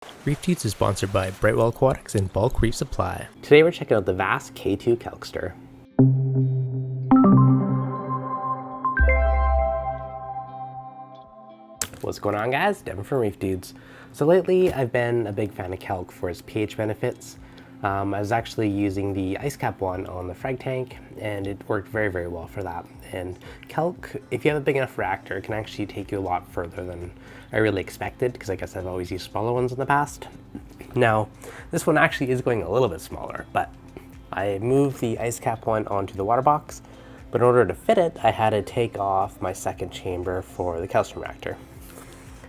ReefDudes is sponsored by Brightwell Aquatics and Bulk Reef Supply. Today we're checking out the Avast K2 Kalkster. What's going on, guys? Devin from ReefDudes. So lately I've been a big fan of Kalk for its pH benefits. I was actually using the ice cap one on the frag tank and it worked very, very well for that. And Kalk, if you have a big enough reactor, it can actually take you a lot further than I really expected, because I guess I've always used smaller ones in the past. Now, this one actually is going a little bit smaller, but I moved the ice cap one onto the water box, but in order to fit it, I had to take off my second chamber for the calcium reactor.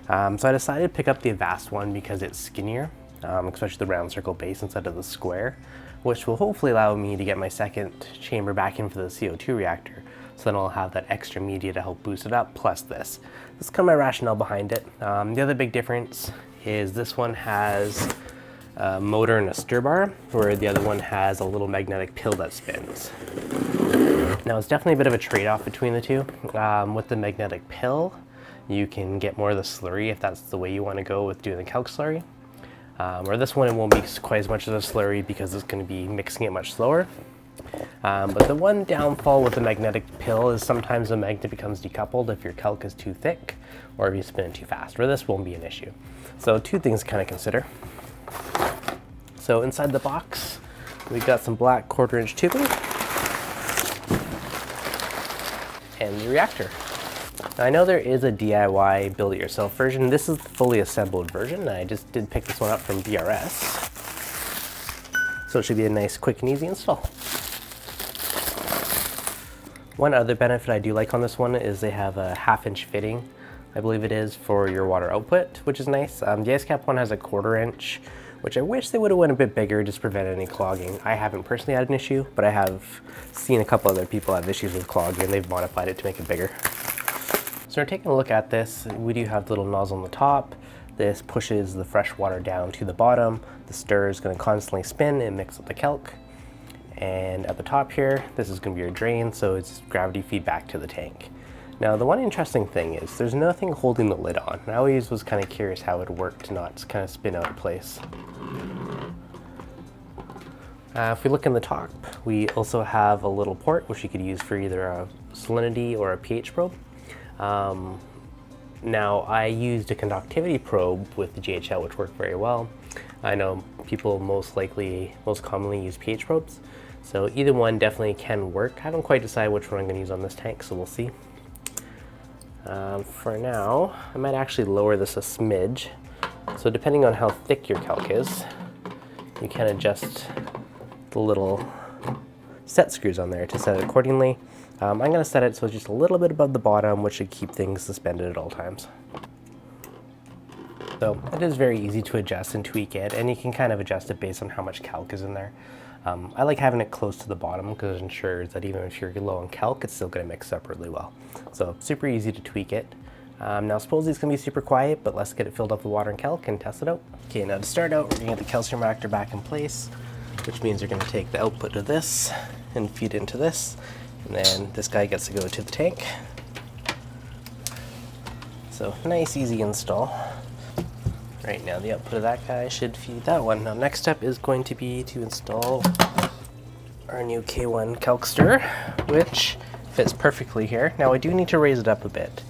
So I decided to pick up the Avast one because it's skinnier, especially the round circle base instead of the square, which will hopefully allow me to get my second chamber back in for the CO2 reactor. So then I'll have that extra media to help boost it up, plus this. This is kind of my rationale behind it. The other big difference is this one has a motor and a stir bar, where the other one has a little magnetic pill that spins. Now it's definitely a bit of a trade-off between the two. With the magnetic pill, you can get more of the slurry if that's the way you want to go with doing the Kalk slurry. Or this one, it won't be quite as much of the slurry because it's going to be mixing it much slower. But the one downfall with the magnetic pill is sometimes the magnet becomes decoupled if your Kalk is too thick or if you spin it too fast, where this won't be an issue. So two things to kind of consider. So inside the box, we've got some black 1/4 inch tubing and the reactor. Now, I know there is a DIY build it yourself version. This is the fully assembled version. I just did pick this one up from BRS. So it should be a nice, quick and easy install. One other benefit I do like on this one is they have a 1/2 inch fitting, I believe it is, for your water output, which is nice. The ice cap one has a 1/4 inch, which I wish they would have went a bit bigger just to prevent any clogging. I haven't personally had an issue, but I have seen a couple other people have issues with clogging and they've modified it to make it bigger. So we're taking a look at this. We do have the little nozzle on the top. This pushes the fresh water down to the bottom. The stir is going to constantly spin and mix up the Kalk. And at the top here, this is going to be your drain, so it's gravity feedback to the tank. Now, the one interesting thing is there's nothing holding the lid on. I always was kind of curious how it worked to not kind of spin out of place. If we look in the top, we also have a little port which you could use for either a salinity or a pH probe. Now, I used a conductivity probe with the GHL, which worked very well. I know people most commonly use pH probes, so either one definitely can work. I haven't quite decided which one I'm going to use on this tank, so we'll see. For now, I might actually lower this a smidge. So depending on how thick your Kalk is, you can adjust the little set screws on there to set it accordingly. I'm going to set it so it's just a little bit above the bottom, which should keep things suspended at all times. So it is very easy to adjust and tweak it, and you can kind of adjust it based on how much Kalk is in there. I like having it close to the bottom because it ensures that even if you're low on Kalk, it's still going to mix up really well. So super easy to tweak it. Now supposedly it's going to be super quiet, but let's get it filled up with water and Kalk and test it out. Okay, now to start out, we're going to get the calcium reactor back in place, which means you're going to take the output of this and feed into this. And then this guy gets to go to the tank. So nice, easy install. Right now the output of that guy should feed that one. Now next step is going to be to install our new K1 Kalkster, which fits perfectly here. Now I do need to raise it up a bit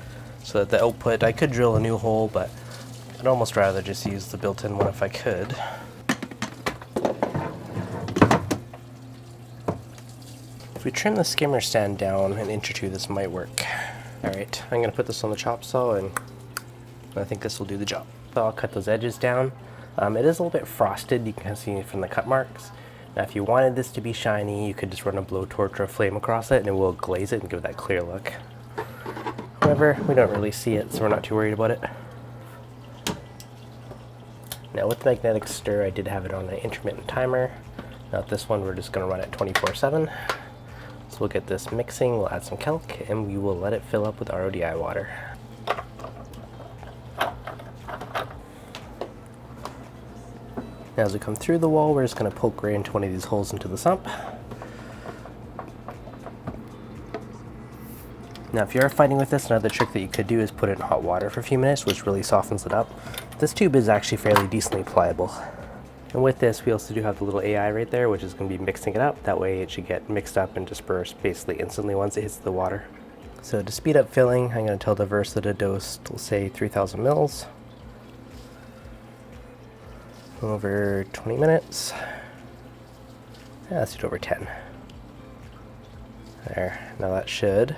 so that the output, I could drill a new hole, but I'd almost rather just use the built-in one if I could. If we trim the skimmer stand down an inch or two, this might work. Alright, I'm going to put this on the chop saw and I think this will do the job. So I'll cut those edges down. It is a little bit frosted, you can see from the cut marks. Now if you wanted this to be shiny, you could just run a blowtorch or a flame across it and it will glaze it and give it that clear look. However, we don't really see it, so we're not too worried about it. Now with the magnetic stir, I did have it on an intermittent timer. Now with this one, we're just going to run it 24/7. So we'll get this mixing, we'll add some Kalk, and we will let it fill up with RODI water. Now as we come through the wall, we're just going to poke right into one of these holes into the sump. Now if you are fighting with this, another trick that you could do is put it in hot water for a few minutes, which really softens it up. this tube is actually fairly decently pliable. And with this, we also do have the little AI right there, which is going to be mixing it up. That way it should get mixed up and dispersed basically instantly once it hits the water. So to speed up filling, I'm going to tell the Avast that a dose will say 3,000 mils over 20 minutes. Yeah, let's do it over 10. There, now that should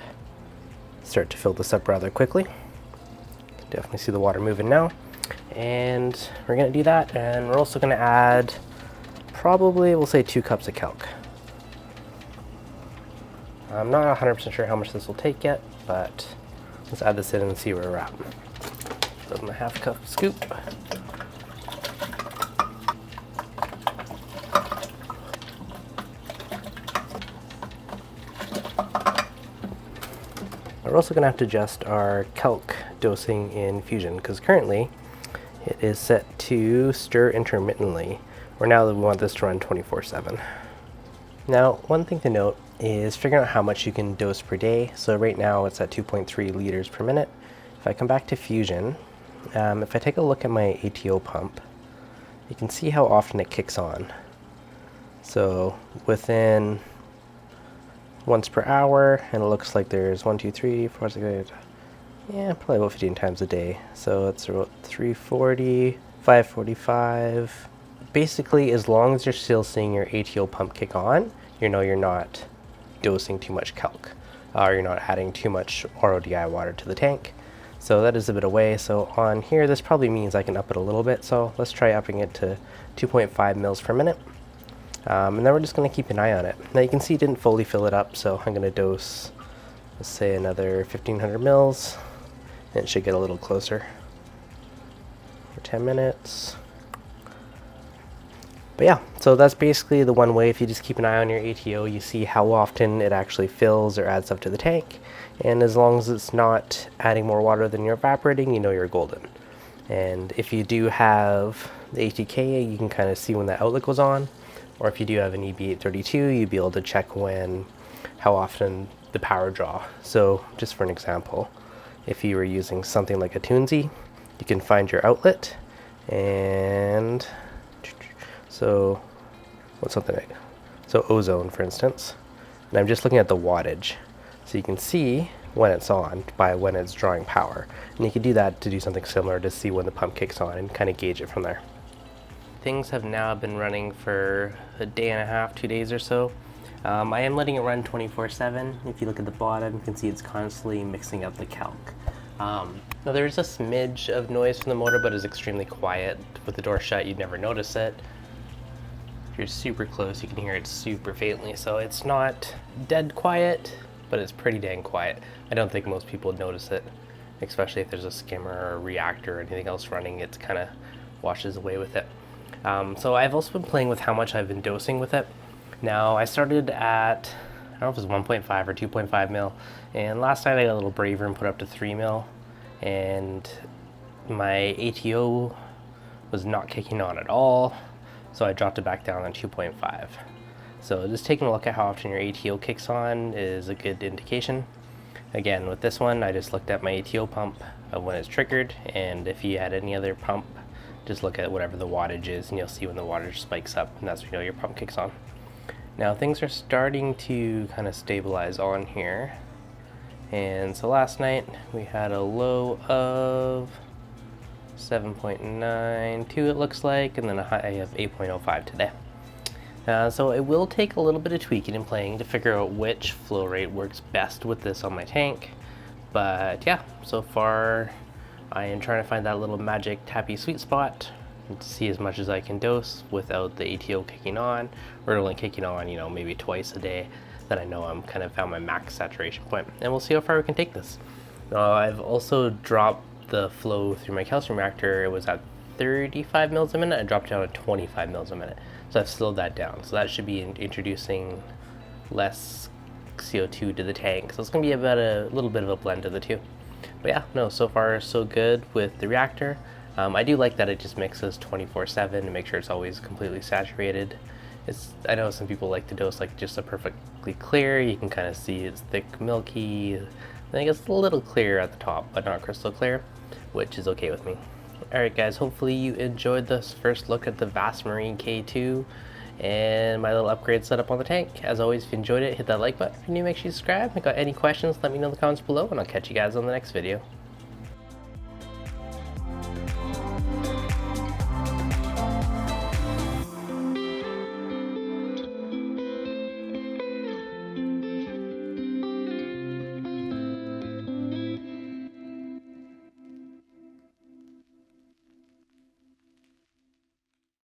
start to fill this up rather quickly. You can definitely see the water moving now. And we're going to do that, and we're also going to add probably, we'll say 2 cups of Kalk. I'm not 100% sure how much this will take yet, but let's add this in and see where we're at. So I'm a 1/2 cup scoop. We're also going to have to adjust our Kalk dosing in Fusion, because currently it is set to stir intermittently, where now we want this to run 24/7. Now, one thing to note is figuring out how much you can dose per day. So right now it's at 2.3 liters per minute. If I come back to Fusion, if I take a look at my ATO pump, you can see how often it kicks on. So within once per hour, and it looks like there's 1, 2, 3, 4, 6, 8, yeah, probably about 15 times a day. So it's about 340, 545. Basically, as long as you're still seeing your ATO pump kick on, you know you're not dosing too much Kalk, or you're not adding too much RODI water to the tank. So that is a bit away. So on here, this probably means I can up it a little bit. So let's try upping it to 2.5 mils per minute. And then we're just going to keep an eye on it. Now you can see it didn't fully fill it up, so I'm going to dose, let's say, another 1,500 mils. And it should get a little closer for 10 minutes. But yeah, so that's basically the one way. If you just keep an eye on your ATO, you see how often it actually fills or adds up to the tank. And as long as it's not adding more water than you're evaporating, you know you're golden. And if you do have the ATK, you can kind of see when that outlet goes on. Or if you do have an EB832, you'd be able to check how often the power draw. So just for an example, if you were using something like a Tunzi, you can find your outlet, and so what's something like, so ozone for instance, and I'm just looking at the wattage. So you can see when it's on by when it's drawing power. And you can do that to do something similar to see when the pump kicks on and kind of gauge it from there. Things have now been running for a day and a half, 2 days or so. I am letting it run 24/7. If you look at the bottom, you can see it's constantly mixing up the Kalk. Now there's a smidge of noise from the motor, but it's extremely quiet. With the door shut, you'd never notice it. If you're super close, you can hear it super faintly. So it's not dead quiet, but it's pretty dang quiet. I don't think most people would notice it, especially if there's a skimmer or a reactor or anything else running. It kind of washes away with it. So I've also been playing with how much I've been dosing with it. Now I started at, I don't know if it was 1.5 or 2.5 mil, and last night I got a little braver and put up to 3 mil, and my ATO was not kicking on at all, so I dropped it back down on 2.5. So just taking a look at how often your ATO kicks on is a good indication. Again, with this one, I just looked at my ATO pump of when it's triggered, and if you had any other pump, just look at whatever the wattage is, and you'll see when the wattage spikes up, and that's when you know your pump kicks on. Now things are starting to kind of stabilize on here. And so last night we had a low of 7.92 it looks like, and then a high of 8.05 today. So it will take a little bit of tweaking and playing to figure out which flow rate works best with this on my tank. But yeah, so far I am trying to find that little magic tappy sweet spot and to see as much as I can dose without the ATO kicking on, or only kicking on, you know, maybe twice a day, that I know I'm kind of found my max saturation point. And we'll see how far we can take this. I've also dropped the flow through my calcium reactor. It was at 35 mils a minute. I dropped down to 25 mils a minute. So I've slowed that down. So that should be introducing less CO2 to the tank. So it's going to be about a little bit of a blend of the two. But yeah, no, so far so good with the reactor. I do like that it just mixes 24/7 to make sure it's always completely saturated. I know some people like to dose like just a perfectly clear. You can kind of see it's thick, milky. I think it's a little clear at the top, but not crystal clear, which is okay with me. Alright guys, hopefully you enjoyed this first look at the Avast Marine K2 and my little upgrade setup on the tank. As always, if you enjoyed it, hit that like button. If you're new, make sure you subscribe. If you got any questions, let me know in the comments below, and I'll catch you guys on the next video.